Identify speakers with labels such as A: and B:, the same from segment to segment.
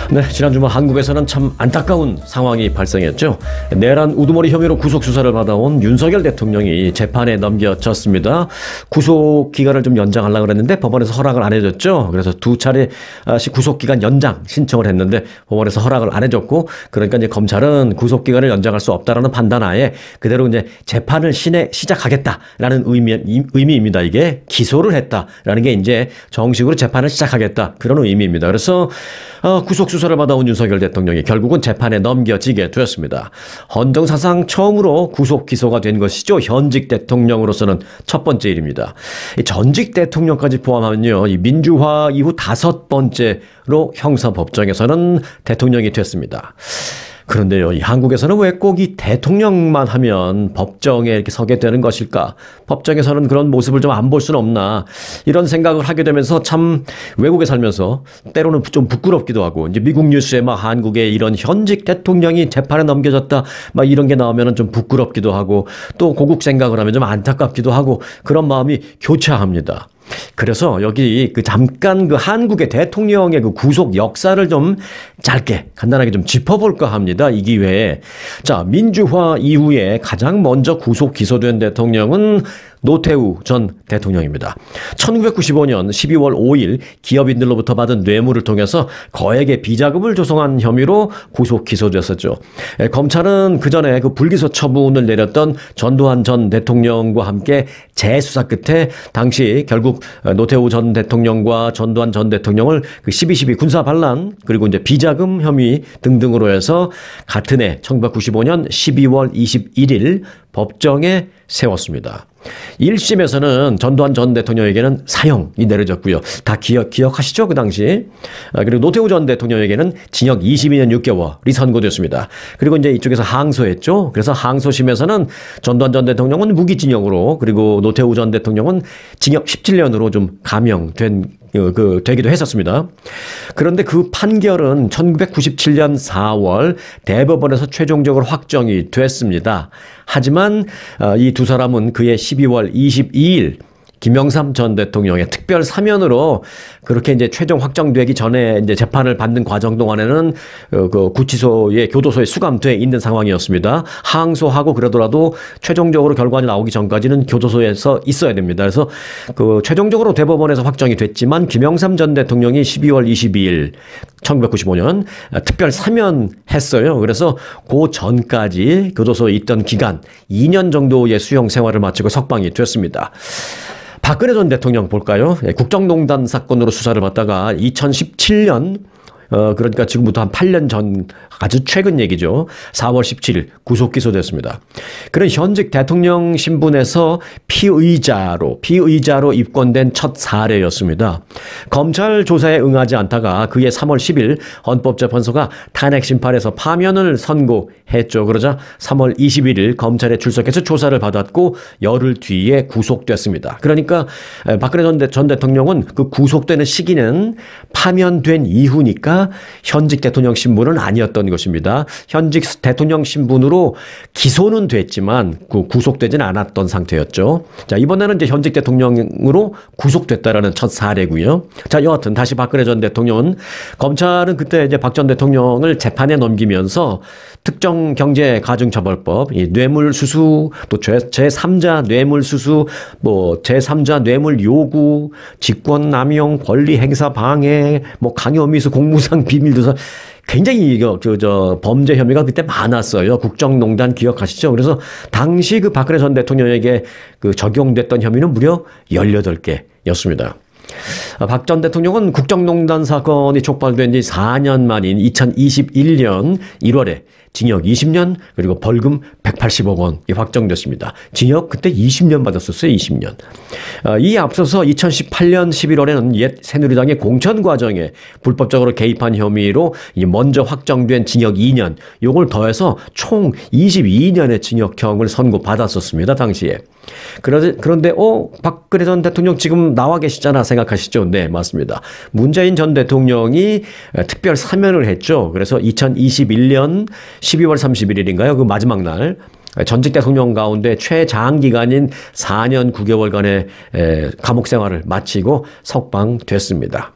A: 네, 지난 주말 한국에서는 참 안타까운 상황이 발생했죠. 내란 우두머리 혐의로 구속 수사를 받아온 윤석열 대통령이 재판에 넘겨졌습니다. 구속 기간을 좀 연장하려고 그랬는데 법원에서 허락을 안 해줬죠. 그래서 두 차례씩 구속 기간 연장 신청을 했는데 법원에서 허락을 안 해줬고, 그러니까 이제 검찰은 구속 기간을 연장할 수 없다라는 판단하에 그대로 이제 재판을 시작하겠다라는 의미입니다. 이게 기소를 했다라는 게 이제 정식으로 재판을 시작하겠다, 그런 의미입니다. 그래서 구속 수사를 받아온 윤석열 대통령이 결국은 재판에 넘겨지게 되었습니다. 헌정사상 처음으로 구속 기소가 된 것이죠. 현직 대통령으로서는 첫 번째 일입니다. 전직 대통령까지 포함하면요, 이 민주화 이후 5번째로 형사법정에서는 대통령이 됐습니다. 그런데요, 이 한국에서는 왜 꼭 이 대통령만 하면 법정에 이렇게 서게 되는 것일까? 법정에서는 그런 모습을 좀 안 볼 수는 없나? 이런 생각을 하게 되면서 참 외국에 살면서 때로는 좀 부끄럽기도 하고, 이제 미국 뉴스에 막 한국의 이런 현직 대통령이 재판에 넘겨졌다, 막 이런 게 나오면은 좀 부끄럽기도 하고, 또 고국 생각을 하면 좀 안타깝기도 하고, 그런 마음이 교차합니다. 그래서 여기 잠깐 한국의 대통령의 구속 역사를 좀 짧게 간단하게 좀 짚어볼까 합니다. 이 기회에. 자, 민주화 이후에 가장 먼저 구속 기소된 대통령은 노태우 전 대통령입니다. 1995년 12월 5일 기업인들로부터 받은 뇌물을 통해서 거액의 비자금을 조성한 혐의로 구속 기소됐었죠. 검찰은 그 전에 불기소 처분을 내렸던 전두환 전 대통령과 함께 재수사 끝에 당시 결국 노태우 전 대통령과 전두환 전 대통령을 12.12 군사 반란 그리고 이제 비자금 혐의 등등으로 해서 같은 해 1995년 12월 21일 법정에 세웠습니다. 1심에서는 전두환 전 대통령에게는 사형이 내려졌고요. 다 기억하시죠? 그 당시. 그리고 노태우 전 대통령에게는 징역 22년 6개월이 선고됐습니다. 그리고 이제 이쪽에서 항소했죠. 그래서 항소심에서는 전두환 전 대통령은 무기징역으로, 그리고 노태우 전 대통령은 징역 17년으로 좀 되기도 했었습니다. 그런데 그 판결은 1997년 4월 대법원에서 최종적으로 확정이 됐습니다. 하지만 이 두 사람은 그해 12월 22일 김영삼 전 대통령의 특별 사면으로 그렇게 이제 최종 확정되기 전에 이제 재판을 받는 과정 동안에는 구치소에, 교도소에 수감돼 있는 상황이었습니다. 항소하고 그러더라도 최종적으로 결과가 나오기 전까지는 교도소에서 있어야 됩니다. 그래서 최종적으로 대법원에서 확정이 됐지만 김영삼 전 대통령이 12월 22일 1995년 특별 사면했어요. 그래서 그 전까지 교도소에 있던 기간 2년 정도의 수용 생활을 마치고 석방이 됐습니다. 박근혜 전 대통령 볼까요? 국정농단 사건으로 수사를 받다가 2017년 그러니까 지금부터 한 8년 전, 아주 최근 얘기죠. 4월 17일 구속 기소됐습니다. 그런 현직 대통령 신분에서 피의자로 입건된 첫 사례였습니다. 검찰 조사에 응하지 않다가 그해 3월 10일 헌법재판소가 탄핵 심판에서 파면을 선고했죠. 그러자 3월 21일 검찰에 출석해서 조사를 받았고 열흘 뒤에 구속됐습니다. 그러니까 박근혜 전 대통령은 그 구속되는 시기는 파면된 이후니까 현직 대통령 신분은 아니었던 것입니다. 현직 대통령 신분으로 기소는 됐지만 구속되지는 않았던 상태였죠. 자, 이번에는 이제 현직 대통령으로 구속됐다라는 첫 사례고요. 자, 여하튼 다시 박근혜 전 대통령은, 검찰은 그때 이제 박 전 대통령을 재판에 넘기면서 특정경제가중처벌법, 뇌물수수, 또 제3자 뇌물수수, 제3자 뇌물 요구, 직권남용, 권리행사 방해, 강요미수, 공무상 비밀누설, 굉장히 범죄 혐의가 그때 많았어요. 국정농단 기억하시죠? 그래서 당시 박근혜 전 대통령에게 적용됐던 혐의는 무려 18개였습니다. 박 전 대통령은 국정농단 사건이 촉발된 지 4년 만인 2021년 1월에 징역 20년 그리고 벌금 180억 원이 확정됐습니다. 징역 그때 20년 받았었어요. 20년. 이에 앞서서 2018년 11월에는 옛 새누리당의 공천 과정에 불법적으로 개입한 혐의로 먼저 확정된 징역 2년, 요걸 더해서 총 22년의 징역형을 선고받았었습니다. 당시에. 그런데 박근혜 전 대통령 지금 나와 계시잖아 생각하시죠? 네, 맞습니다. 문재인 전 대통령이 특별 사면을 했죠. 그래서 2021년 12월 31일인가요? 그 마지막 날 전직 대통령 가운데 최장기간인 4년 9개월간의 감옥 생활을 마치고 석방됐습니다.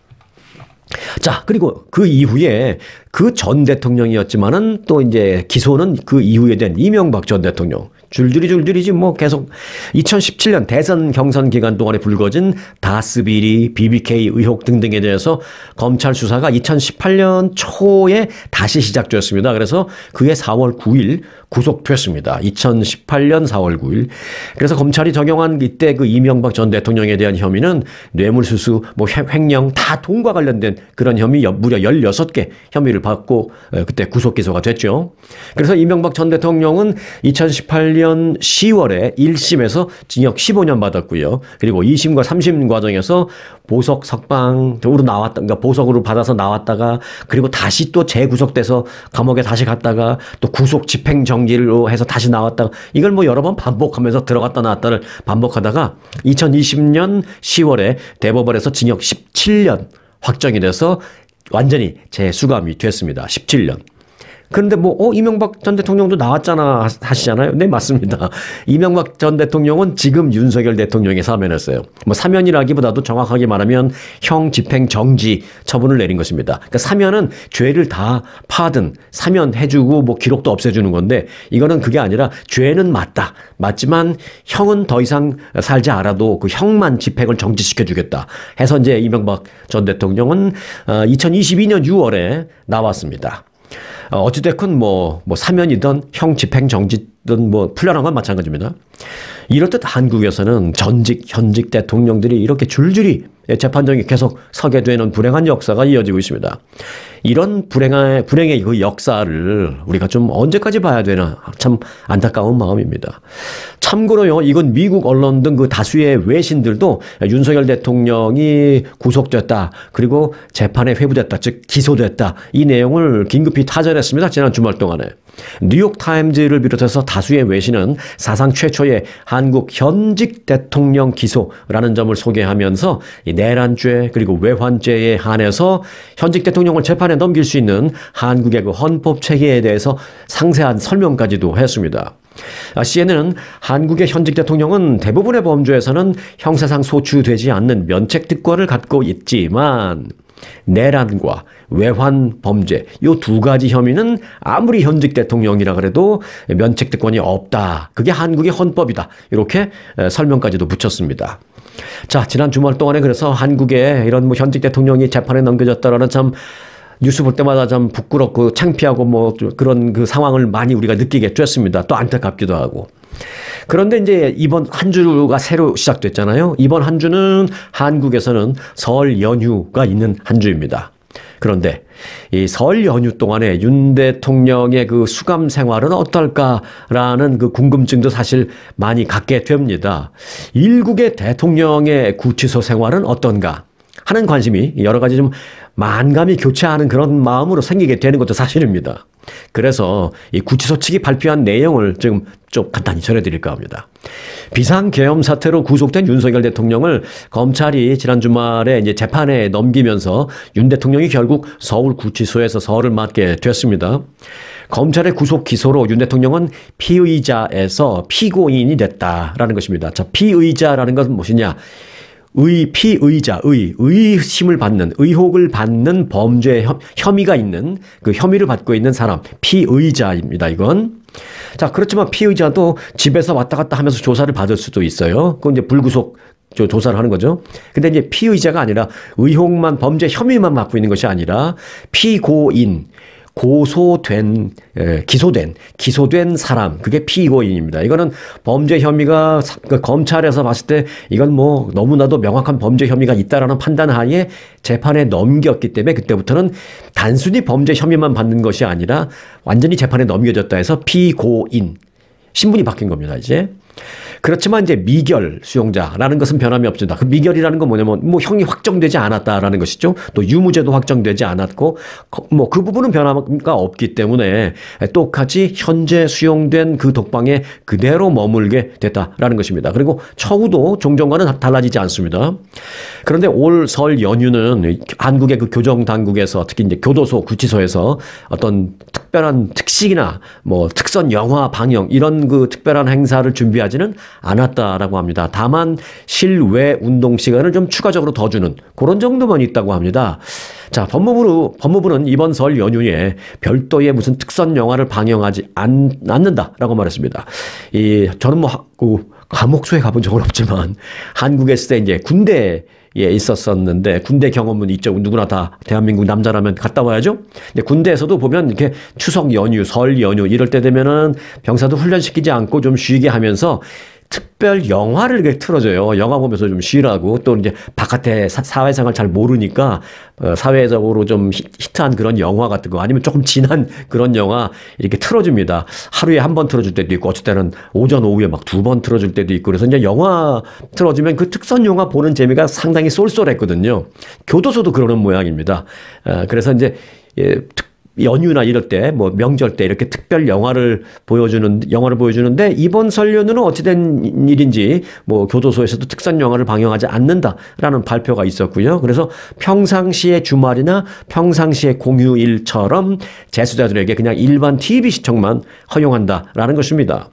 A: 자, 그리고 그 이후에 그 전 대통령이었지만은 또 이제 기소는 그 이후에 된 이명박 전 대통령. 줄줄이지 뭐 계속 2017년 대선 경선 기간 동안에 불거진 다스비리, BBK 의혹 등등에 대해서 검찰 수사가 2018년 초에 다시 시작되었습니다. 그래서 그해 4월 9일 구속됐습니다. 2018년 4월 9일. 그래서 검찰이 적용한 이때 그 이명박 전 대통령에 대한 혐의는 뇌물수수, 뭐 횡령 다 돈과 관련된 그런 혐의 무려 16개 혐의를 받고 그때 구속 기소가 됐죠. 그래서 이명박 전 대통령은 2018년 10월에 1심에서 징역 15년 받았고요. 그리고 2심과 3심 과정에서 보석 석방으로 나왔다, 그러니까 보석으로 받아서 나왔다가 그리고 다시 또 재구속돼서 감옥에 다시 갔다가 또 구속 집행 정지로 해서 다시 나왔다가 이걸 뭐 여러 번 반복하면서 들어갔다 나왔다를 반복하다가 2020년 10월에 대법원에서 징역 17년 확정이 돼서 완전히 재수감이 됐습니다. 17년. 그런데 뭐, 이명박 전 대통령도 나왔잖아 하시잖아요. 네, 맞습니다. 이명박 전 대통령은 지금 윤석열 대통령이 사면했어요. 뭐 사면이라기보다도 정확하게 말하면 형 집행 정지 처분을 내린 것입니다. 그러니까 사면은 죄를 다 파든 사면해주고 뭐 기록도 없애주는 건데 이거는 그게 아니라 죄는 맞다. 맞지만 형은 더 이상 살지 않아도 그 형만 집행을 정지시켜주겠다. 해서 이제 이명박 전 대통령은 2022년 6월에 나왔습니다. 어찌됐건 뭐 사면이든 형 집행 정지든 뭐 풀려난 건 마찬가지입니다. 이렇듯 한국에서는 전직, 현직 대통령들이 이렇게 줄줄이 재판정에 계속 서게 되는 불행한 역사가 이어지고 있습니다. 이런 불행의 그 역사를 우리가 좀 언제까지 봐야 되나 참 안타까운 마음입니다. 참고로요, 이건 미국 언론 등 그 다수의 외신들도 윤석열 대통령이 구속됐다, 그리고 재판에 회부됐다, 즉 기소됐다, 이 내용을 긴급히 타전했습니다. 지난 주말 동안에. 뉴욕타임즈를 비롯해서 다수의 외신은 사상 최초의 한국 현직 대통령 기소라는 점을 소개하면서 이 내란죄 그리고 외환죄에 한해서 현직 대통령을 재판에 넘길 수 있는 한국의 그 헌법 체계에 대해서 상세한 설명까지도 했습니다. CNN은 한국의 현직 대통령은 대부분의 범죄에서는 형사상 소추되지 않는 면책 특권을 갖고 있지만 내란과 외환 범죄 이 두 가지 혐의는 아무리 현직 대통령이라 그래도 면책 특권이 없다. 그게 한국의 헌법이다. 이렇게 설명까지도 붙였습니다. 자, 지난 주말 동안에 그래서 한국에 이런 뭐 현직 대통령이 재판에 넘겨졌다라는 참 뉴스 볼 때마다 참 부끄럽고 창피하고 뭐 그런 그 상황을 많이 우리가 느끼게 됐습니다. 또 안타깝기도 하고. 그런데 이제 이번 한 주가 새로 시작됐잖아요. 이번 한 주는 한국에서는 설 연휴가 있는 한 주입니다. 그런데 이 설 연휴 동안에 윤 대통령의 그 수감 생활은 어떨까라는 그 궁금증도 사실 많이 갖게 됩니다. 일국의 대통령의 구치소 생활은 어떤가 하는 관심이 여러 가지 좀 만감이 교차하는 그런 마음으로 생기게 되는 것도 사실입니다. 그래서 이 구치소 측이 발표한 내용을 좀 간단히 전해드릴까 합니다. 비상계엄 사태로 구속된 윤석열 대통령을 검찰이 지난 주말에 이제 재판에 넘기면서 윤 대통령이 결국 서울 구치소에서 설을 맞게 됐습니다. 검찰의 구속 기소로 윤 대통령은 피의자에서 피고인이 됐다라는 것입니다. 자, 피의자라는 것은 무엇이냐? 피의자, 의심을 받는, 의혹을 받는 범죄 혐의가 있는 그 혐의를 받고 있는 사람, 피의자입니다, 이건. 자, 그렇지만 피의자도 집에서 왔다 갔다 하면서 조사를 받을 수도 있어요. 그건 이제 불구속 조사를 하는 거죠. 근데 이제 피의자가 아니라 의혹만, 범죄 혐의만 맡고 있는 것이 아니라 피고인, 기소된 사람, 그게 피고인입니다. 이거는 범죄 혐의가 검찰에서 봤을 때 이건 뭐 너무나도 명확한 범죄 혐의가 있다라는 판단 하에 재판에 넘겼기 때문에 그때부터는 단순히 범죄 혐의만 받는 것이 아니라 완전히 재판에 넘겨졌다 해서 피고인, 신분이 바뀐 겁니다, 이제. 그렇지만 이제 미결 수용자라는 것은 변함이 없습니다. 그 미결이라는 건 뭐냐면 뭐 형이 확정되지 않았다라는 것이죠. 또 유무죄도 확정되지 않았고 뭐 그 부분은 변화가 없기 때문에 똑같이 현재 수용된 그 독방에 그대로 머물게 됐다라는 것입니다. 그리고 처우도 종전과는 달라지지 않습니다. 그런데 올 설 연휴는 한국의 그 교정 당국에서 특히 이제 교도소, 구치소에서 어떤 특별한 특식이나 뭐 특선 영화 방영 이런 그 특별한 행사를 준비하지는 않았다라고 합니다. 다만 실외 운동 시간을 좀 추가적으로 더 주는 그런 정도만 있다고 합니다. 자, 법무부는 이번 설 연휴에 별도의 무슨 특선 영화를 방영하지 않는다라고 말했습니다. 저는 그 감옥소에 가본 적은 없지만 한국에 있을 때 이제 군대에 있었었는데 군대 경험은 있죠. 누구나 다 대한민국 남자라면 갔다 와야죠. 근데 군대에서도 보면 이렇게 추석 연휴, 설 연휴 이럴 때 되면은 병사도 훈련시키지 않고 좀 쉬게 하면서 특별 영화를 이렇게 틀어줘요. 영화 보면서 좀 쉬라고. 또 이제 바깥에 사회생활 잘 모르니까 사회적으로 좀 히트한 그런 영화 같은 거 아니면 조금 진한 그런 영화 이렇게 틀어줍니다. 하루에 한 번 틀어줄 때도 있고 어쩔 때는 오전 오후에 막 2번 틀어줄 때도 있고 그래서 이제 영화 틀어주면 그 특선 영화 보는 재미가 상당히 쏠쏠했거든요. 교도소도 그러는 모양입니다. 그래서 이제 연휴나 이럴 때, 뭐 명절 때 이렇게 특별 영화를 보여주는데 이번 설 연휴는 어찌된 일인지 뭐 교도소에서도 특선 영화를 방영하지 않는다라는 발표가 있었고요. 그래서 평상시의 주말이나 평상시의 공휴일처럼 재수자들에게 그냥 일반 TV 시청만 허용한다라는 것입니다.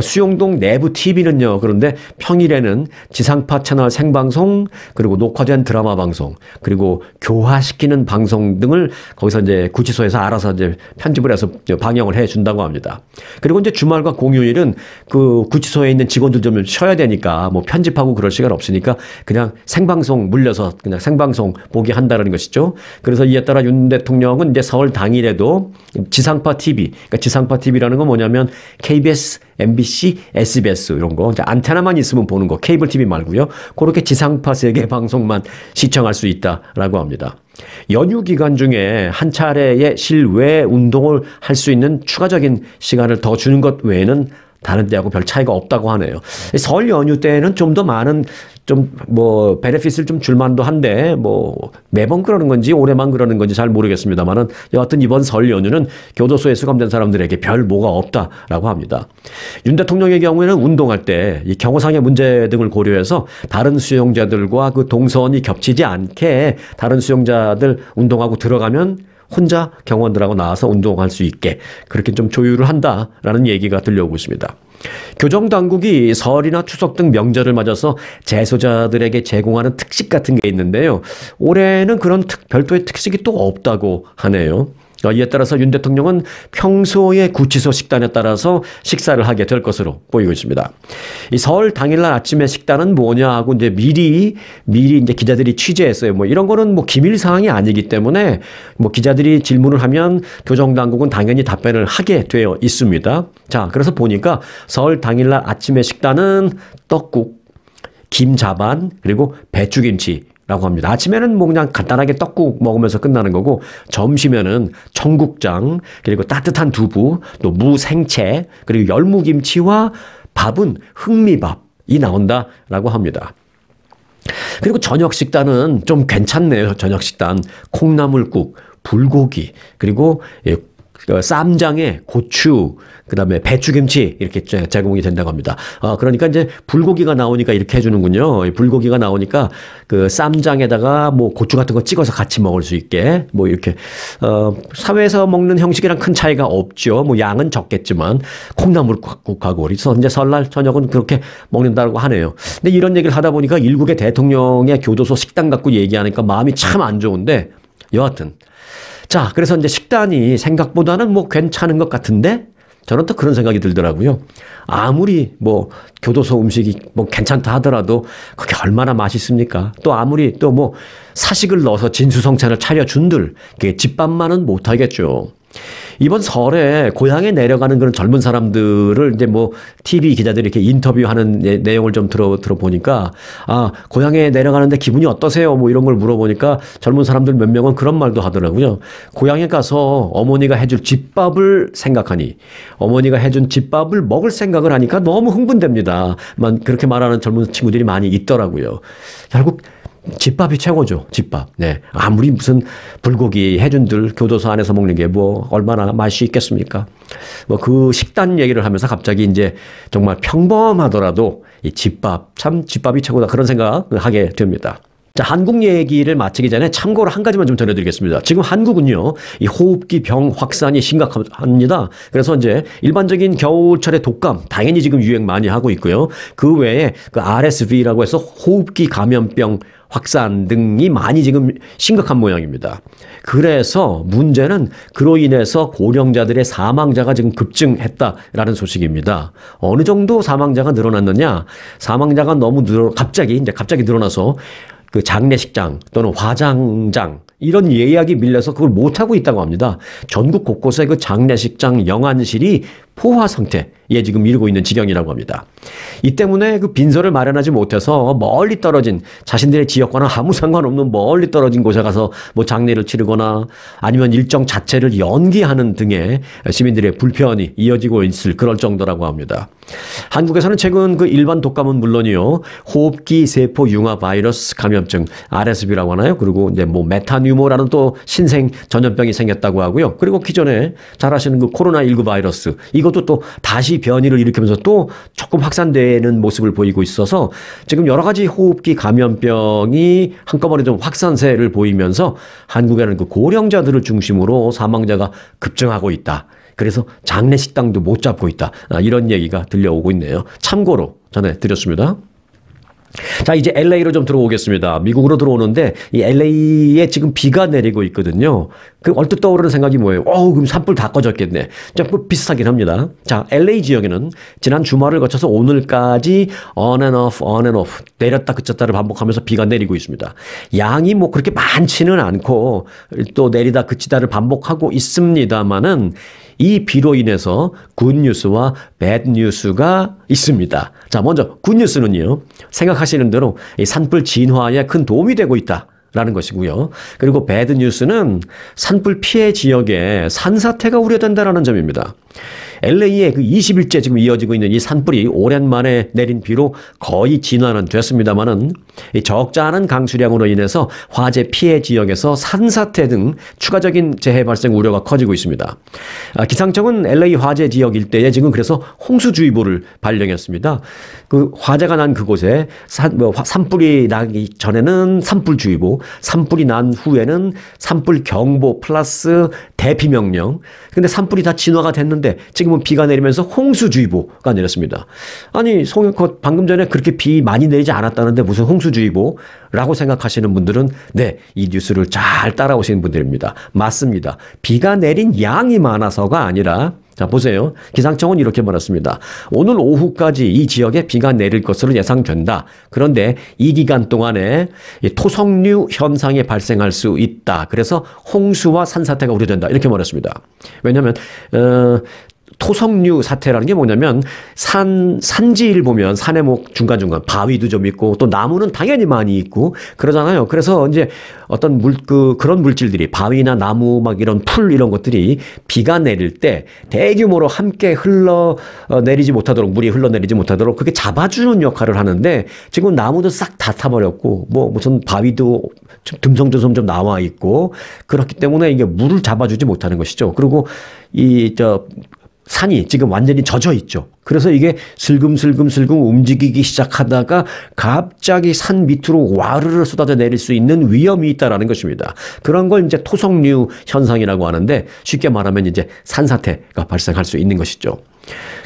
A: 수용동 내부 TV는요, 그런데 평일에는 지상파 채널 생방송, 그리고 녹화된 드라마 방송, 그리고 교화시키는 방송 등을 거기서 이제 구치소에서 알아서 이제 편집을 해서 방영을 해 준다고 합니다. 그리고 이제 주말과 공휴일은 그 구치소에 있는 직원들 좀 쉬어야 되니까 뭐 편집하고 그럴 시간 없으니까 그냥 생방송 물려서 그냥 생방송 보게 한다는 것이죠. 그래서 이에 따라 윤 대통령은 이제 설 당일에도 지상파 TV, 그러니까 지상파 TV라는 건 뭐냐면 KBS, MBC, SBS 이런 거 이제 안테나만 있으면 보는 거 케이블 TV 말고요. 그렇게 지상파 3개 방송만 시청할 수 있다라고 합니다. 연휴 기간 중에 한 차례의 실외 운동을 할 수 있는 추가적인 시간을 더 주는 것 외에는 다른 때하고 별 차이가 없다고 하네요. 설 연휴 때는 좀 더 많은 좀 뭐 베네핏을 좀 줄만도 한데 뭐 매번 그러는 건지 올해만 그러는 건지 잘 모르겠습니다만은 여하튼 이번 설 연휴는 교도소에 수감된 사람들에게 별 뭐가 없다라고 합니다. 윤 대통령의 경우에는 운동할 때 이 경호상의 문제 등을 고려해서 다른 수용자들과 그 동선이 겹치지 않게 다른 수용자들 운동하고 들어가면 혼자 경호원들하고 나와서 운동할 수 있게 그렇게 좀 조율을 한다라는 얘기가 들려오고 있습니다. 교정당국이 설이나 추석 등 명절을 맞아서 재소자들에게 제공하는 특식 같은 게 있는데요. 올해는 그런 별도의 특식이 또 없다고 하네요. 이에 따라서 윤 대통령은 평소의 구치소 식단에 따라서 식사를 하게 될 것으로 보이고 있습니다. 이 설 당일날 아침에 식단은 뭐냐 하고 이제 미리 이제 기자들이 취재했어요. 뭐 이런 거는 뭐 기밀 사항이 아니기 때문에 뭐 기자들이 질문을 하면 교정당국은 당연히 답변을 하게 되어 있습니다. 자, 그래서 보니까 설 당일날 아침에 식단은 떡국, 김자반, 그리고 배추김치 라고 합니다. 아침에는 뭐 그냥 간단하게 떡국 먹으면서 끝나는 거고 점심에는 청국장 그리고 따뜻한 두부 또 무생채 그리고 열무김치와 밥은 흑미밥이 나온다라고 합니다. 그리고 저녁 식단은 좀 괜찮네요. 저녁 식단 콩나물국, 불고기 그리고 쌈장에 고추, 그다음에 배추김치 이렇게 제공이 된다고 합니다. 그러니까 이제 불고기가 나오니까 이렇게 해주는군요. 불고기가 나오니까 그 쌈장에다가 뭐 고추 같은 거 찍어서 같이 먹을 수 있게 뭐 이렇게 사회에서 먹는 형식이랑 큰 차이가 없죠. 뭐 양은 적겠지만 콩나물국하고 그래서 이제 설날 저녁은 그렇게 먹는다고 하네요. 근데 이런 얘기를 하다 보니까 일국의 대통령의 교도소 식당 갖고 얘기하니까 마음이 참 안 좋은데 여하튼. 자, 그래서 이제 식단이 생각보다는 뭐 괜찮은 것 같은데 저는 또 그런 생각이 들더라고요. 아무리 뭐 교도소 음식이 뭐 괜찮다 하더라도 그게 얼마나 맛있습니까? 또 아무리 또 뭐 사식을 넣어서 진수성찬을 차려준들 그게 집밥만은 못하겠죠. 이번 설에 고향에 내려가는 그런 젊은 사람들을 이제 뭐 TV 기자들이 이렇게 인터뷰하는 내용을 좀 들어보니까 고향에 내려가는데 기분이 어떠세요? 뭐 이런 걸 물어보니까 젊은 사람들 몇 명은 그런 말도 하더라고요. 고향에 가서 어머니가 해줄 집밥을 생각하니 어머니가 해준 집밥을 먹을 생각을 하니까 너무 흥분됩니다. 그렇게 말하는 젊은 친구들이 많이 있더라고요. 결국 집밥이 최고죠. 집밥. 네. 아무리 무슨 불고기 해준들 교도소 안에서 먹는 게 뭐 얼마나 맛이 있겠습니까? 뭐 그 식단 얘기를 하면서 갑자기 이제 정말 평범하더라도 이 집밥, 참 집밥이 최고다. 그런 생각을 하게 됩니다. 자, 한국 얘기를 마치기 전에 참고로 한 가지만 좀 전해드리겠습니다. 지금 한국은요, 이 호흡기 병 확산이 심각합니다. 그래서 이제 일반적인 겨울철의 독감, 당연히 지금 유행 많이 하고 있고요. 그 외에 그 RSV라고 해서 호흡기 감염병 확산 등이 많이 지금 심각한 모양입니다. 그래서 문제는 그로 인해서 고령자들의 사망자가 지금 급증했다라는 소식입니다. 어느 정도 사망자가 늘어났느냐? 사망자가 너무 갑자기 늘어나서 그 장례식장 또는 화장장 이런 예약이 밀려서 그걸 못하고 있다고 합니다. 전국 곳곳에 그 장례식장 영안실이 포화 상태에 지금 이르고 있는 지경이라고 합니다. 이 때문에 그 빈소를 마련하지 못해서 멀리 떨어진 자신들의 지역과는 아무 상관없는 멀리 떨어진 곳에 가서 뭐 장례를 치르거나 아니면 일정 자체를 연기하는 등의 시민들의 불편이 이어지고 있을 그럴 정도라고 합니다. 한국에서는 최근 그 일반 독감은 물론이요, 호흡기 세포 융화 바이러스 감염증 RSV라고 하나요? 그리고 이제 뭐 메타뉴모라는 또 신생 전염병이 생겼다고 하고요. 그리고 기존에 잘 아시는 그 코로나19 바이러스, 이것도 또 다시 변이를 일으키면서 또 조금 확산되는 모습을 보이고 있어서 지금 여러 가지 호흡기 감염병이 한꺼번에 좀 확산세를 보이면서 한국에는 그 고령자들을 중심으로 사망자가 급증하고 있다. 그래서 장례식당도 못 잡고 있다. 이런 얘기가 들려오고 있네요. 참고로 전해드렸습니다. 자, 이제 LA로 좀 들어오겠습니다. 미국으로 들어오는데 이 LA에 지금 비가 내리고 있거든요. 그 얼뜻 떠오르는 생각이 뭐예요? 그럼 산불 다 꺼졌겠네. 좀 비슷하긴 합니다. 자, LA 지역에는 지난 주말을 거쳐서 오늘까지 on and off 내렸다 그쳤다를 반복하면서 비가 내리고 있습니다. 양이 뭐 그렇게 많지는 않고 또 내리다 그치다를 반복하고 있습니다만은 이 비로 인해서 굿뉴스와 배드뉴스가 있습니다. 자, 먼저 굿뉴스는요, 생각하시는 대로 이 산불 진화에 큰 도움이 되고 있다 라는 것이고요. 그리고 배드뉴스는 산불 피해 지역에 산사태가 우려된다라는 점입니다. LA에 그 20일째 지금 이어지고 있는 이 산불이 오랜만에 내린 비로 거의 진화는 됐습니다만은 적지 않은 강수량으로 인해서 화재 피해 지역에서 산사태 등 추가적인 재해 발생 우려가 커지고 있습니다. 기상청은 LA 화재 지역 일대에 지금 그래서 홍수주의보를 발령했습니다. 그 화재가 난 그곳에 산불이 나기 전에는 산불주의보, 산불이 난 후에는 산불경보 플러스 대피명령. 근데 산불이 다 진화가 됐는데 지금은 비가 내리면서 홍수주의보가 내렸습니다. 아니, 방금 전에 그렇게 비 많이 내리지 않았다는데 무슨 홍수주의보라고 생각하시는 분들은 네, 이 뉴스를 잘 따라오시는 분들입니다. 맞습니다. 비가 내린 양이 많아서가 아니라, 자, 보세요. 기상청은 이렇게 말했습니다. 오늘 오후까지 이 지역에 비가 내릴 것으로 예상된다. 그런데 이 기간 동안에 토성류 현상이 발생할 수 있다. 그래서 홍수와 산사태가 우려된다. 이렇게 말했습니다. 왜냐하면 토성류 사태라는 게 뭐냐면 산지를 보면 산에 뭐 중간중간 바위도 좀 있고 또 나무는 당연히 많이 있고 그러잖아요. 그래서 이제 어떤 그런 물질들이 바위나 나무 막 이런 풀 이런 것들이 비가 내릴 때 대규모로 함께 흘러내리지 못하도록, 물이 흘러내리지 못하도록 그게 잡아주는 역할을 하는데 지금 나무도 싹 다 타버렸고 뭐 무슨 바위도 좀 듬성듬성 좀 나와 있고 그렇기 때문에 이게 물을 잡아주지 못하는 것이죠. 그리고 산이 지금 완전히 젖어 있죠. 그래서 이게 슬금슬금 움직이기 시작하다가 갑자기 산 밑으로 와르르 쏟아져 내릴 수 있는 위험이 있다라는 것입니다. 그런 걸 이제 토성류 현상이라고 하는데 쉽게 말하면 이제 산사태가 발생할 수 있는 것이죠.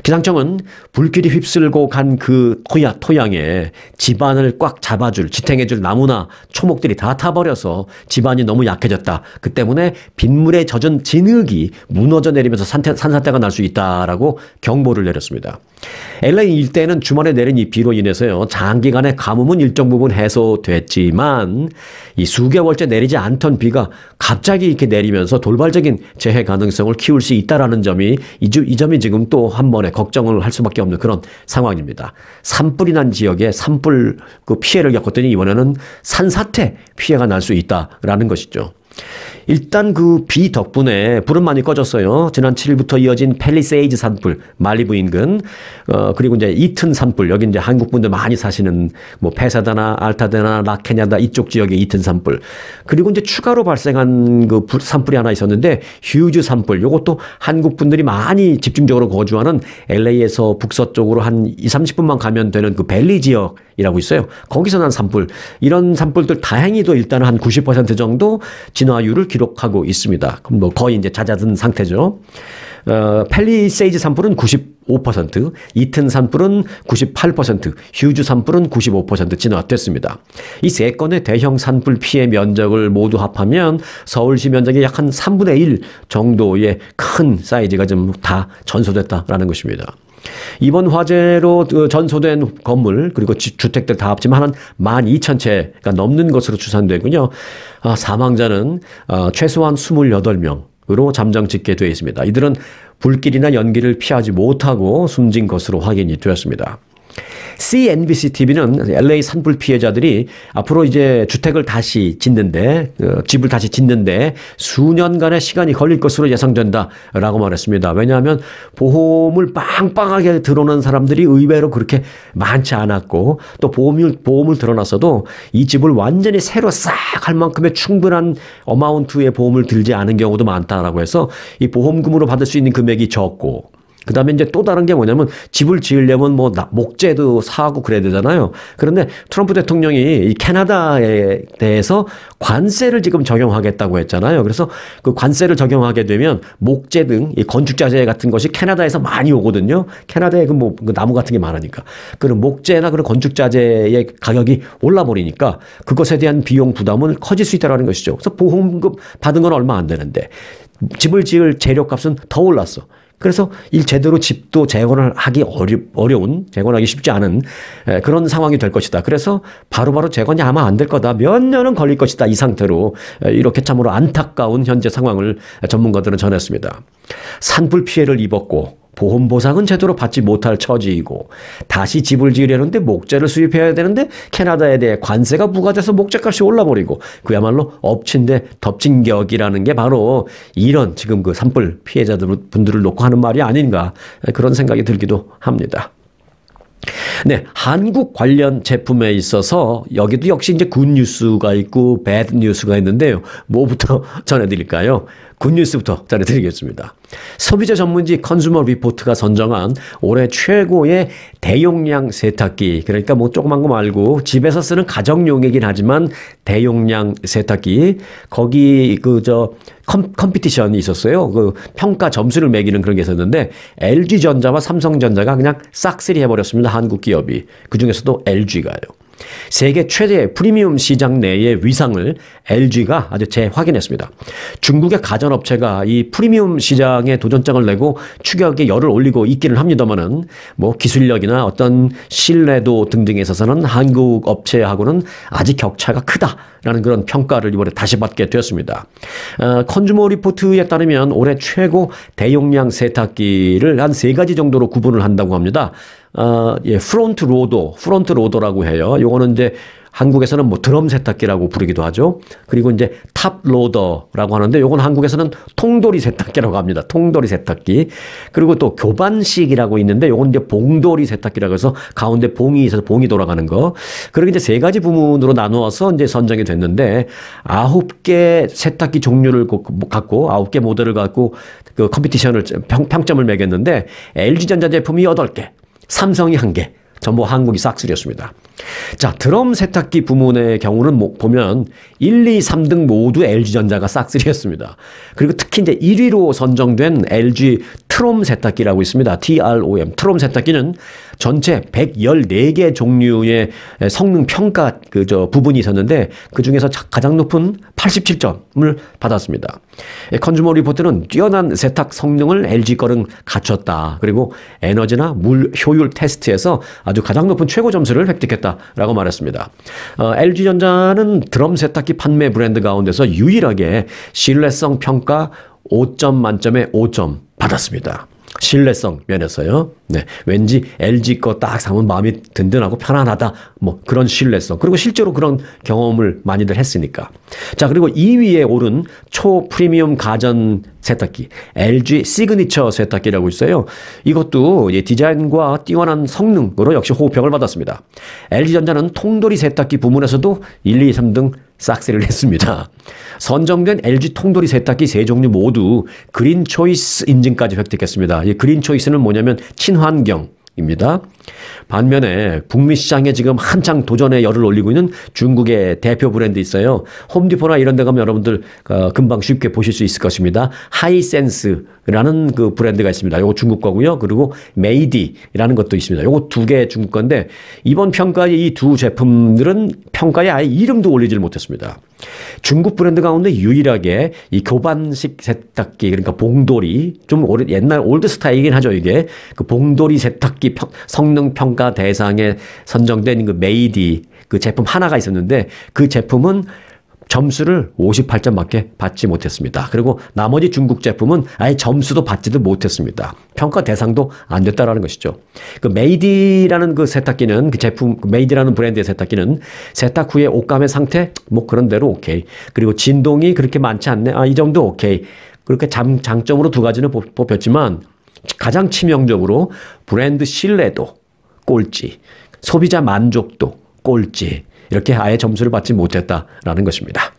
A: 기상청은 불길이 휩쓸고 간 그 토양에 집안을 꽉 잡아줄, 지탱해줄 나무나 초목들이 다 타버려서 집안이 너무 약해졌다. 그 때문에 빗물에 젖은 진흙이 무너져 내리면서 산사태가 날 수 있다라고 경보를 내렸습니다. LA 일대는 주말에 내린 이 비로 인해서요, 장기간의 가뭄은 일정 부분 해소됐지만 이 수개월째 내리지 않던 비가 갑자기 이렇게 내리면서 돌발적인 재해 가능성을 키울 수 있다라는 점이 이 점이 지금 또 한 번에 걱정을 할 수밖에 없는 그런 상황입니다. 산불이 난 지역에 산불 그 피해를 겪었더니 이번에는 산사태 피해가 날 수 있다라는 것이죠. 일단 그 비 덕분에 불은 많이 꺼졌어요. 지난 7일부터 이어진 팰리세이즈 산불, 말리부 인근, 그리고 이제 이튼 산불, 여기 이제 한국 분들 많이 사시는 뭐 페사다나 알타데나 라케냐다 이쪽 지역의 이튼 산불, 그리고 이제 추가로 발생한 그 산불이 하나 있었는데 휴즈 산불, 요것도 한국 분들이 많이 집중적으로 거주하는 LA에서 북서쪽으로 한 20-30분만 가면 되는 그 밸리 지역이라고 있어요. 거기서 난 산불, 이런 산불들 다행히도 일단 한 90% 정도 진화율을 기록하고 있습니다. 그럼 뭐 거의 이제 잦아든 상태죠. 팰리세이즈 산불은 95%, 이튼 산불은 98%, 휴즈 산불은 95% 진화됐습니다. 이 세 건의 대형 산불 피해 면적을 모두 합하면 서울시 면적의 약 한 3분의 1 정도의 큰 사이즈가 좀 다 전소됐다라는 것입니다. 이번 화재로 전소된 건물 그리고 주택들 다 합치면 한 12,000채가 넘는 것으로 추산되군요. 사망자는 최소한 28명으로 잠정 집계되어 있습니다. 이들은 불길이나 연기를 피하지 못하고 숨진 것으로 확인이 되었습니다. CNBC TV는 LA 산불 피해자들이 앞으로 이제 주택을 다시 짓는데, 집을 다시 짓는데 수년간의 시간이 걸릴 것으로 예상된다라고 말했습니다. 왜냐하면 보험을 빵빵하게 들어오는 사람들이 의외로 그렇게 많지 않았고, 또 보험을 들어놨어도 이 집을 완전히 새로 싹 할 만큼의 충분한 어마운트의 보험을 들지 않은 경우도 많다라고 해서 이 보험금으로 받을 수 있는 금액이 적고, 그 다음에 이제 또 다른 게 뭐냐면 집을 지으려면 뭐 목재도 사고 그래야 되잖아요. 그런데 트럼프 대통령이 이 캐나다에 대해서 관세를 지금 적용하겠다고 했잖아요. 그래서 그 관세를 적용하게 되면 목재 등 이 건축자재 같은 것이 캐나다에서 많이 오거든요. 캐나다에 그 나무 같은 게 많으니까. 그런 목재나 그런 건축자재의 가격이 올라버리니까 그것에 대한 비용 부담은 커질 수 있다는 것이죠. 그래서 보험금 받은 건 얼마 안 되는데 집을 지을 재료값은 더 올랐어. 그래서 제대로 집도 재건을 하기 어려운, 재건하기 쉽지 않은 그런 상황이 될 것이다. 그래서 바로바로 재건이 아마 안 될 거다. 몇 년은 걸릴 것이다. 이 상태로 이렇게 참으로 안타까운 현재 상황을 전문가들은 전했습니다. 산불 피해를 입었고 보험 보상은 제대로 받지 못할 처지이고 다시 집을 지으려는데 목재를 수입해야 되는데 캐나다에 대해 관세가 부과돼서 목재값이 올라버리고 그야말로 엎친 데 덮친 격이라는 게 바로 이런 지금 그 산불 피해자들 분들을 놓고 하는 말이 아닌가 그런 생각이 들기도 합니다. 네, 한국 관련 제품에 있어서 여기도 역시 이제 굿 뉴스가 있고 배드 뉴스가 있는데요. 뭐부터 전해드릴까요? 굿 뉴스부터 전해드리겠습니다. 소비자 전문지 컨슈머 리포트가 선정한 올해 최고의 대용량 세탁기, 그러니까 뭐 조그만 거 말고 집에서 쓰는 가정용이긴 하지만 대용량 세탁기, 거기 컴피티션이 있었어요. 그 평가 점수를 매기는 그런 게 있었는데 LG전자와 삼성전자가 그냥 싹쓸이 해버렸습니다. 한국 기업이. 그중에서도 LG가요. 세계 최대 프리미엄 시장 내의 위상을 LG가 아주 재확인했습니다. 중국의 가전업체가 이 프리미엄 시장에 도전장을 내고 추격에 열을 올리고 있기는 합니다만은 뭐 기술력이나 어떤 신뢰도 등등에 있어서는 한국 업체하고는 아직 격차가 크다라는 그런 평가를 이번에 다시 받게 되었습니다. 컨슈머 리포트에 따르면 올해 최고 대용량 세탁기를 한 3가지 정도로 구분을 한다고 합니다. 프론트 로더라고 해요. 요거는 이제 한국에서는 뭐 드럼 세탁기라고 부르기도 하죠. 그리고 이제 탑 로더라고 하는데 요건 한국에서는 통돌이 세탁기라고 합니다. 통돌이 세탁기. 그리고 또 교반식이라고 있는데 요건 이제 봉돌이 세탁기라고 해서 가운데 봉이 있어서 봉이 돌아가는 거. 그렇게 이제 3가지 부문으로 나누어서 이제 선정이 됐는데 9개 세탁기 종류를 갖고 9개 모델을 갖고 그 컴피티션을 평점을 매겼는데 LG전자 제품이 8개. 삼성이 1개, 전부 한국이 싹쓸이였습니다. 자, 드럼 세탁기 부문의 경우는 보면 1, 2, 3등 모두 LG전자가 싹쓸이였습니다. 그리고 특히 이제 1위로 선정된 LG 트롬 세탁기라고 있습니다. TROM. 트롬 세탁기는 전체 114개 종류의 성능 평가 부분이 있었는데 그 중에서 가장 높은 87점을 받았습니다. 컨슈머 리포트는 뛰어난 세탁 성능을 LG 거는 갖췄다. 그리고 에너지나 물 효율 테스트에서 아주 가장 높은 최고 점수를 획득했다라고 말했습니다. LG전자는 드럼 세탁기 판매 브랜드 가운데서 유일하게 신뢰성 평가 5점 만점에 5점 받았습니다. 신뢰성 면에서요. 네. 왠지 LG 거 딱 사면 마음이 든든하고 편안하다. 뭐 그런 신뢰성. 그리고 실제로 그런 경험을 많이들 했으니까. 자, 그리고 2위에 오른 초프리미엄 가전 세탁기. LG 시그니처 세탁기라고 있어요. 이것도 디자인과 뛰어난 성능으로 역시 호평을 받았습니다. LG전자는 통돌이 세탁기 부문에서도 1, 2, 3등 싹쓸이를 했습니다. 선정된 LG 통돌이 세탁기 세 종류 모두 그린 초이스 인증까지 획득했습니다. 이 그린 초이스는 뭐냐면 친환경입니다. 반면에 북미 시장에 지금 한창 도전의 열을 올리고 있는 중국의 대표 브랜드 있어요. 홈디포나 이런 데 가면 여러분들 금방 쉽게 보실 수 있을 것입니다. 하이센스라는 그 브랜드가 있습니다. 요거 중국 거고요. 그리고 메이디라는 것도 있습니다. 요거 두 개 중국 건데 이번 평가에 이 두 제품들은 평가에 아예 이름도 올리질 못했습니다. 중국 브랜드 가운데 유일하게 이 교반식 세탁기, 그러니까 봉돌이, 좀 옛날 올드 스타일이긴 하죠, 이게. 그 봉돌이 세탁기 성능 평가 대상에 선정된 그 메이디 그 제품 하나가 있었는데 그 제품은 점수를 58점밖에 받지 못했습니다. 그리고 나머지 중국 제품은 아예 점수도 받지도 못했습니다. 평가 대상도 안 됐다라는 것이죠. 그 메이디라는 그 세탁기는 그 제품, 메이디라는 브랜드의 세탁기는 세탁 후에 옷감의 상태 뭐 그런 대로 오케이. 그리고 진동이 그렇게 많지 않네. 이 정도 오케이. 그렇게 장점으로 두 가지는 뽑혔지만 가장 치명적으로 브랜드 신뢰도 꼴찌, 소비자 만족도 꼴찌. 이렇게 아예 점수를 받지 못했다라는 것입니다.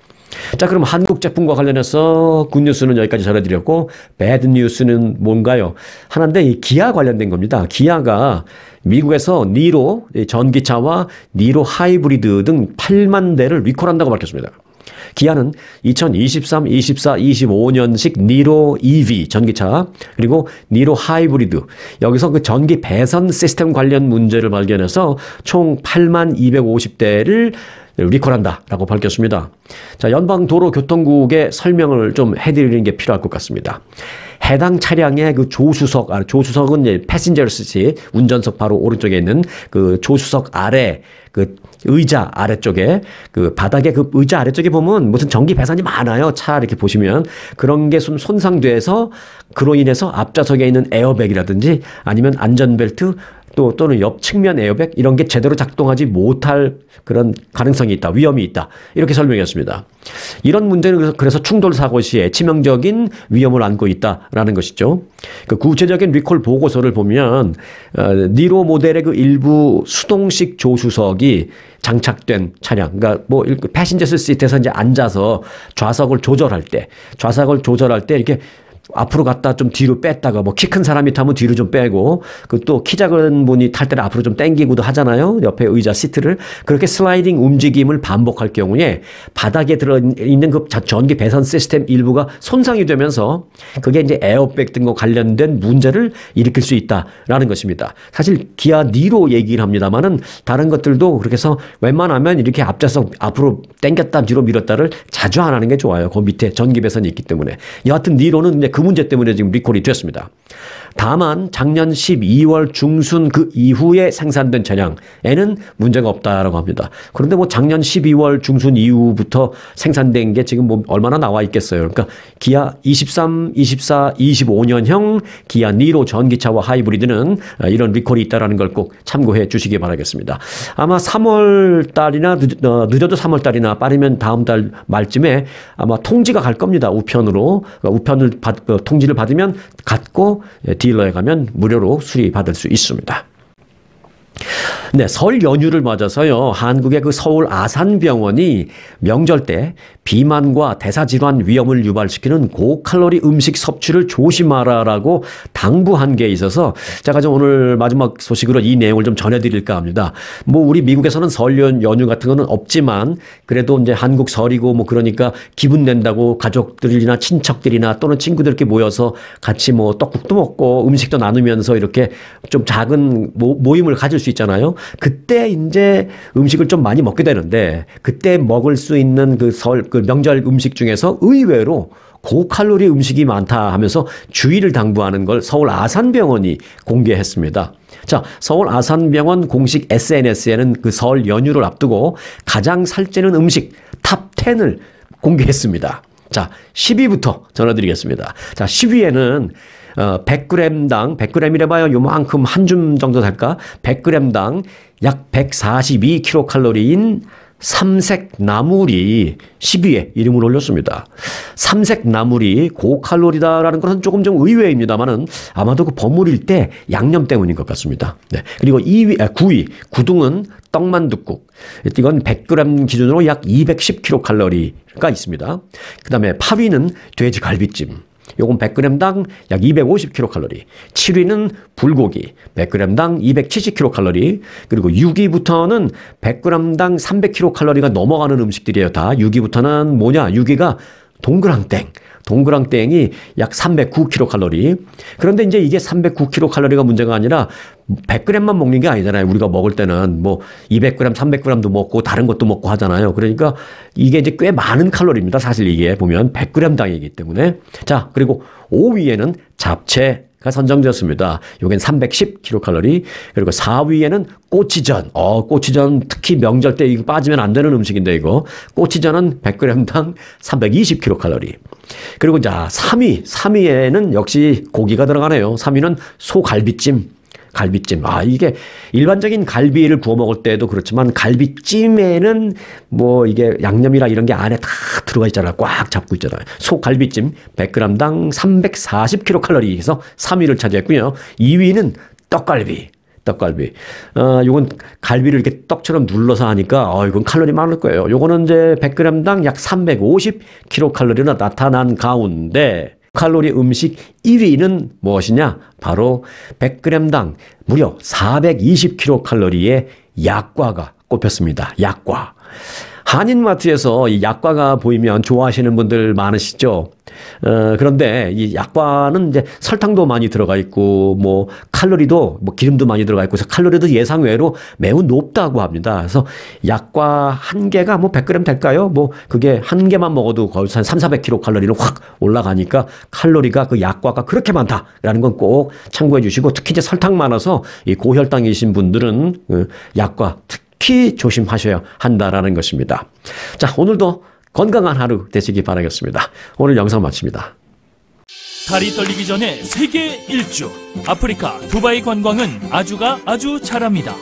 A: 자, 그럼 한국 제품과 관련해서 굿뉴스는 여기까지 전해드렸고 배드 뉴스는 뭔가요? 하나인데 이 기아 관련된 겁니다. 기아가 미국에서 니로 전기차와 니로 하이브리드 등 8만 대를 리콜한다고 밝혔습니다. 기아는 2023, 24, 25년식 니로 EV 전기차 그리고 니로 하이브리드 여기서 그 전기 배선 시스템 관련 문제를 발견해서 총 8만 250대를 리콜한다라고 밝혔습니다. 자, 연방도로교통국의 설명을 좀 해드리는 게 필요할 것 같습니다. 해당 차량의 그 조수석은 이제 패신저스시 운전석 바로 오른쪽에 있는 그 조수석 아래 그 의자 아래쪽에 그 바닥에 그 의자 아래쪽에 보면 무슨 전기 배선이 많아요. 차 이렇게 보시면 그런 게 좀 손상돼서 그로 인해서 앞좌석에 있는 에어백이라든지 아니면 안전벨트 또는 옆 측면 에어백 이런 게 제대로 작동하지 못할 그런 가능성이 있다. 위험이 있다. 이렇게 설명했습니다. 이런 문제는 그래서 충돌 사고 시에 치명적인 위험을 안고 있다라는 것이죠. 그 구체적인 리콜 보고서를 보면 니로 모델의 그 일부 수동식 조수석이 장착된 차량, 그러니까 뭐 패신저스 시트에서 이제 앉아서 좌석을 조절할 때 이렇게 앞으로 갔다 좀 뒤로 뺐다가 뭐 키 큰 사람이 타면 뒤로 좀 빼고 그 또 키 작은 분이 탈 때는 앞으로 좀 당기고도 하잖아요. 옆에 의자 시트를 그렇게 슬라이딩 움직임을 반복할 경우에 바닥에 들어있는 그 전기 배선 시스템 일부가 손상이 되면서 그게 이제 에어백 등과 관련된 문제를 일으킬 수 있다라는 것입니다. 사실 기아 니로 얘기를 합니다만은 다른 것들도 그렇게 해서 웬만하면 이렇게 앞좌석 앞으로 당겼다 뒤로 밀었다를 자주 안 하는 게 좋아요. 그 밑에 전기 배선이 있기 때문에. 여하튼 니로는 이제 그 문제 때문에 지금 리콜이 됐습니다. 다만 작년 12월 중순 그 이후에 생산된 차량에는 문제가 없다라고 합니다. 그런데 뭐 작년 12월 중순 이후부터 생산된 게 지금 뭐 얼마나 나와 있겠어요. 그러니까 기아 23, 24, 25년형 기아 니로 전기차와 하이브리드는 이런 리콜이 있다는 걸 꼭 참고해 주시기 바라겠습니다. 아마 3월 달이나 늦어도 3월 달이나 빠르면 다음 달 말쯤에 아마 통지가 갈 겁니다. 우편으로. 우편을 통지를 받으면 갖고 딜러에 가면 무료로 수리받을 수 있습니다. 네, 설 연휴를 맞아서요. 한국의 그 서울 아산병원이 명절 때 비만과 대사질환 위험을 유발시키는 고칼로리 음식 섭취를 조심하라라고 당부한 게 있어서 제가 좀 오늘 마지막 소식으로 이 내용을 좀 전해드릴까 합니다. 뭐 우리 미국에서는 설 연휴 같은 거는 없지만 그래도 이제 한국 설이고 뭐 그러니까 기분 낸다고 가족들이나 친척들이나 또는 친구들끼리 모여서 같이 뭐 떡국도 먹고 음식도 나누면서 이렇게 좀 작은 모임을 가질 수 있잖아요. 그때 이제 음식을 좀 많이 먹게 되는데 그때 먹을 수 있는 그 명절 음식 중에서 의외로 고칼로리 음식이 많다 하면서 주의를 당부하는 걸 서울 아산병원이 공개했습니다. 자, 서울 아산병원 공식 SNS에는 그 설 연휴를 앞두고 가장 살찌는 음식 탑 10을 공개했습니다. 자, 10위부터 전해드리겠습니다. 자, 10위에는 100g당 100g이래 봐요. 요만큼 한 줌 정도 될까? 100g당 약 142kcal인 삼색 나물이 10위에 이름을 올렸습니다. 삼색 나물이 고칼로리다라는 것은 조금 좀 의외입니다만은 아마도 그 버무릴 때 양념 때문인 것 같습니다. 네. 그리고 9위 구둥은 떡만둣국. 이건 100g 기준으로 약 210kcal가 있습니다. 그 다음에 8위는 돼지갈비찜. 요건 100g당 약 250kcal. 7위는 불고기 100g당 270kcal. 그리고 6위부터는 100g당 300kcal가 넘어가는 음식들이에요. 다 6위부터는 뭐냐? 6위가 동그랑땡. 동그랑땡이 약 309kcal. 그런데 이제 이게 309kcal가 문제가 아니라 100g만 먹는 게 아니잖아요. 우리가 먹을 때는 뭐 200g, 300g도 먹고 다른 것도 먹고 하잖아요. 그러니까 이게 이제 꽤 많은 칼로리입니다. 사실 이게 보면 100g당이기 때문에. 자, 그리고 5위에는 잡채가 선정되었습니다. 요겐 310kcal. 그리고 4위에는 꼬치전. 꼬치전 특히 명절 때 이거 빠지면 안 되는 음식인데 이거. 꼬치전은 100g당 320kcal. 그리고 자, 3위에는 역시 고기가 들어가네요. 3위는 소갈비찜. 갈비찜. 이게 일반적인 갈비를 구워 먹을 때도 그렇지만 갈비찜에는 뭐 이게 양념이라 이런 게 안에 다 들어가 있잖아요. 꽉 잡고 있잖아요. 소갈비찜 100g당 340kcal에서 3위를 차지했고요. 2위는 떡갈비. 떡갈비. 요건 갈비를 이렇게 떡처럼 눌러서 하니까 이건 칼로리 많을 거예요. 요거는 이제 100g당 약 350kcal로 나타난 가운데 칼로리 음식 1위는 무엇이냐? 바로 100g당 무려 420kcal의 약과가 꼽혔습니다. 약과. 한인마트에서 이 약과가 보이면 좋아하시는 분들 많으시죠? 그런데 이 약과는 이제 설탕도 많이 들어가 있고, 뭐, 칼로리도, 뭐, 기름도 많이 들어가 있고, 그래서 칼로리도 예상외로 매우 높다고 합니다. 그래서 약과 한 개가 뭐 100g 될까요? 뭐, 그게 한 개만 먹어도 거의 한 300-400kcal로 확 올라가니까 칼로리가 그 약과가 그렇게 많다라는 건 꼭 참고해 주시고, 특히 이제 설탕 많아서 이 고혈당이신 분들은 약과 특히 조심하셔야 한다라는 것입니다. 자, 오늘도 건강한 하루 되시기 바라겠습니다. 오늘 영상 마칩니다.
B: 다리 떨리기 전에 세계 일주. 아프리카 두바이 관광은 아주가 아주 잘합니다.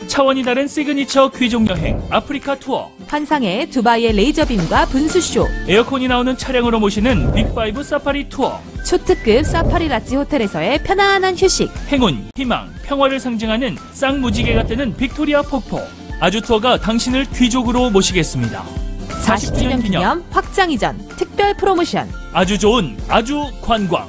B: 차원이 다른 시그니처 귀족 여행 아프리카 투어.
C: 환상의 두바이의 레이저빔과 분수쇼.
B: 에어컨이 나오는 차량으로 모시는 빅5 사파리 투어.
C: 초특급 사파리 라지 호텔에서의 편안한 휴식.
B: 행운, 희망, 평화를 상징하는 쌍무지개가 뜨는 빅토리아 폭포. 아주 투어가 당신을 귀족으로 모시겠습니다.
C: 40주년 기념 확장 이전 특별 프로모션.
B: 아주 좋은 아주 관광.